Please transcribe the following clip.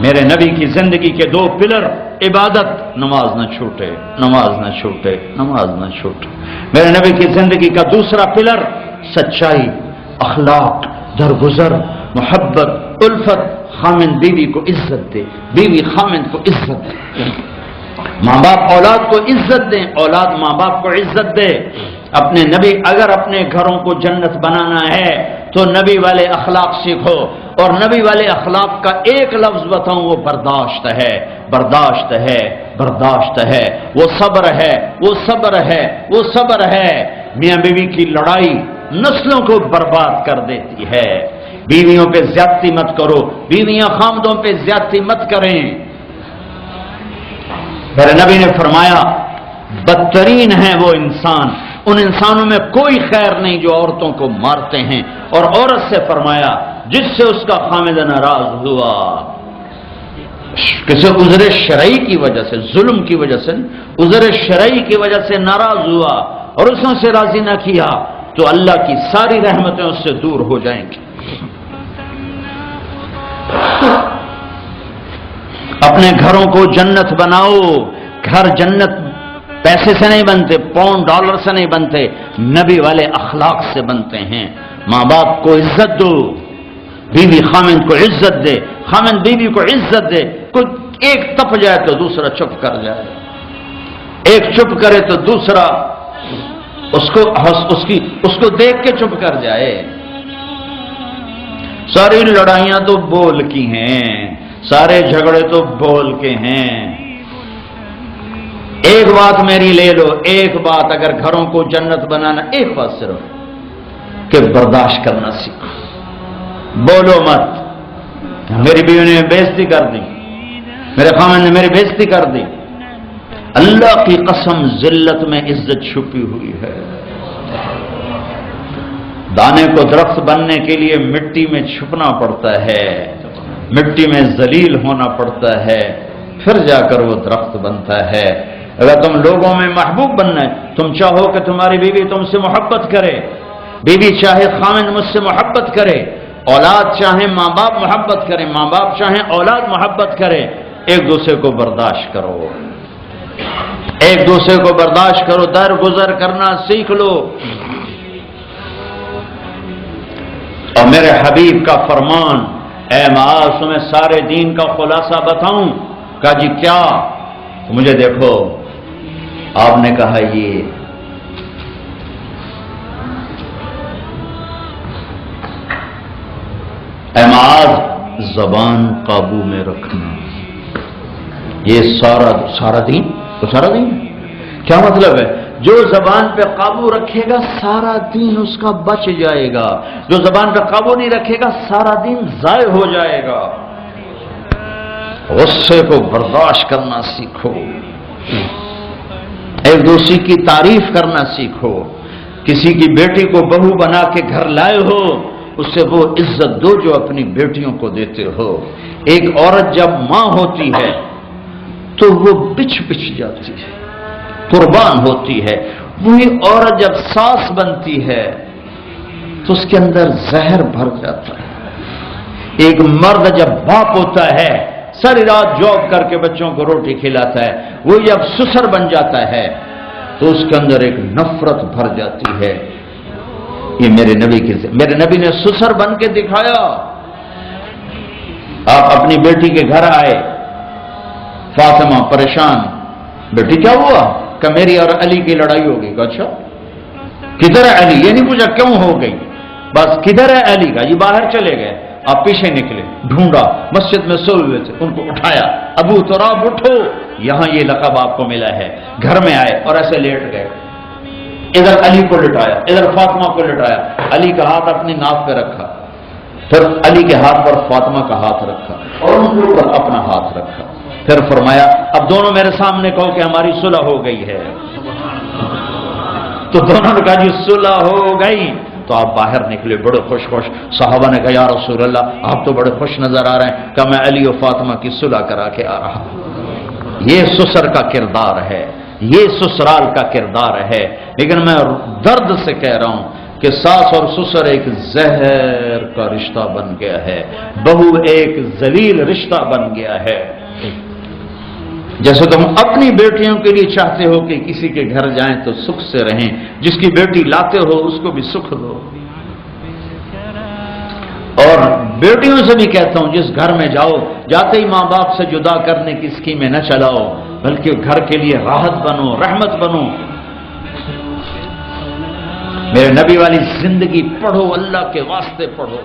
میرے نبی کی زندگی کے دو پلر، عبادت، نماز نہ چھوٹے، نماز نہ چھوٹے، نماز نہ چھوٹے۔ میرے نبی کی زندگی کا دوسرا پلر سچائی، اخلاق، درگزر، محبت، الفت، خامن بیوی کو عزت دے، بیوی خامن کو عزت دے، ماں باپ اولاد کو عزت دیں، اولاد ماں باپ کو عزت دے۔ اپنے نبی اگر اپنے گھروں کو جنت بنانا ہے تو نبی والے اخلاق سیکھو، اور نبی والے اخلاق کا ایک لفظ بتاؤں، وہ برداشت ہے، برداشت ہے، برداشت ہے، وہ صبر ہے، وہ صبر ہے، وہ صبر ہے۔ میاں بیوی کی لڑائی نسلوں کو برباد کر دیتی ہے۔ بیویوں پہ زیادتی مت کرو، بیویاں خامدوں پہ زیادتی مت کریں۔ میرے نبی نے فرمایا بدترین ہیں وہ انسان، ان انسانوں میں کوئی خیر نہیں جو عورتوں کو مارتے ہیں، اور عورت سے فرمایا جس سے اس کا خامد ناراض ہوا، کسی عذر شرعی کی وجہ سے، ظلم کی وجہ سے، عذر شرعی کی وجہ سے ناراض ہوا اور اس نے اسے راضی نہ کیا، تو اللہ کی ساری رحمتیں اس سے دور ہو جائیں گی۔ اپنے گھروں کو جنت بناؤ۔ گھر جنت پیسے سے نہیں بنتے، پاؤنڈ ڈالر سے نہیں بنتے، نبی والے اخلاق سے بنتے ہیں۔ ماں باپ کو عزت دو، بیوی خامن کو عزت دے، خامن بیوی کو عزت دے۔ کوئی ایک تپ جائے تو دوسرا چپ کر جائے، ایک چپ کرے تو دوسرا اس کو دیکھ کے چپ کر جائے۔ ساری لڑائیاں تو بول کی ہیں، سارے جھگڑے تو بول کے ہیں۔ ایک بات میری لے لو، ایک بات اگر گھروں کو جنت بنانا، ایک بات صرف کہ برداشت کرنا سیکھو، بولو مت۔ میری بیوی نے بےعزتی کر دی، میرے خامن نے میری بےعزتی کر دی، اللہ کی قسم ذلت میں عزت چھپی ہوئی ہے۔ دانے کو درخت بننے کے لیے مٹی میں چھپنا پڑتا ہے، مٹی میں ذلیل ہونا پڑتا ہے، پھر جا کر وہ درخت بنتا ہے۔ اگر تم لوگوں میں محبوب بننا ہے، تم چاہو کہ تمہاری بیوی تم سے محبت کرے، بیوی چاہے خامن مجھ سے محبت کرے، اولاد چاہے ماں باپ محبت کرے، ماں باپ چاہے اولاد محبت کرے، ایک دوسرے کو برداشت کرو، ایک دوسرے کو برداشت کرو، درگزر کرنا سیکھ لو۔ اور میرے حبیب کا فرمان، اے معاذ تمہیں سارے دین کا خلاصہ بتاؤں؟ کہا جی کیا؟ تو مجھے دیکھو، آپ نے کہا یہ اے معاذ زبان قابو میں رکھنا، یہ سارا دین تو سارا دین کیا مطلب ہے؟ جو زبان پہ قابو رکھے گا سارا دین اس کا بچ جائے گا، جو زبان پہ قابو نہیں رکھے گا سارا دین ضائع ہو جائے گا۔ غصے کو برداشت کرنا سیکھو، ایک دوسرے کی تعریف کرنا سیکھو، کسی کی بیٹی کو بہو بنا کے گھر لائے ہو اس سے وہ عزت دو جو اپنی بیٹیوں کو دیتے ہو۔ ایک عورت جب ماں ہوتی ہے تو وہ بچ جاتی ہے، قربان ہوتی ہے۔ وہی عورت جب ساس بنتی ہے تو اس کے اندر زہر بھر جاتا ہے۔ ایک مرد جب باپ ہوتا ہے، ساری رات جاب کر کے بچوں کو روٹی کھلاتا ہے، وہ جب سسر بن جاتا ہے تو اس کے اندر ایک نفرت بھر جاتی ہے۔ یہ میرے نبی نے سسر بن کے دکھایا۔ آپ اپنی بیٹی کے گھر آئے، فاطمہ پریشان، بیٹی کیا ہوا؟ کہ میری اور علی کی لڑائی ہو گئی۔ اچھا کدھر ہے علی؟ یہ نہیں پوچھا کیوں ہو گئی، بس کدھر ہے علی؟ کا یہ باہر چلے گئے۔ آپ پیچھے نکلے، ڈھونڈا، مسجد میں سوئے ہوئے تھے، ان کو اٹھایا، ابو تراب اٹھو، یہاں یہ لقب آپ کو ملا ہے۔ گھر میں آئے اور ایسے لیٹ گئے، ادھر علی کو لٹایا، ادھر فاطمہ کو لٹایا، علی کا ہاتھ اپنی ناف پہ رکھا، پھر علی کے ہاتھ پر فاطمہ کا ہاتھ رکھا اور ان کے اوپر اپنا ہاتھ رکھا، پھر فرمایا اب دونوں میرے سامنے کہو کہ ہماری صلح ہو گئی ہے۔ تو دونوں نے کہا جی صلح ہو گئی۔ تو آپ باہر نکلے بڑے خوش صحابہ نے کہا یا رسول اللہ آپ تو بڑے خوش نظر آ رہے ہیں۔ کہ میں علی و فاطمہ کی صلح کرا کے آ رہا ہوں۔ یہ سسر کا کردار ہے، یہ سسرال کا کردار ہے۔ لیکن میں درد سے کہہ رہا ہوں کہ کہ ساس اور سسر ایک زہر کا رشتہ بن گیا ہے، بہو ایک ذلیل رشتہ بن گیا ہے۔ جیسے تم اپنی بیٹیوں کے لیے چاہتے ہو کہ کسی کے گھر جائیں تو سکھ سے رہیں، جس کی بیٹی لاتے ہو اس کو بھی سکھ دو۔ اور بیٹیوں سے بھی کہتا ہوں، جس گھر میں جاؤ جاتے ہی ماں باپ سے جدا کرنے کی اسکیمیں نہ چلاؤ، بلکہ گھر کے لیے راحت بنو، رحمت بنو۔ میرے نبی والی زندگی پڑھو، اللہ کے واسطے پڑھو۔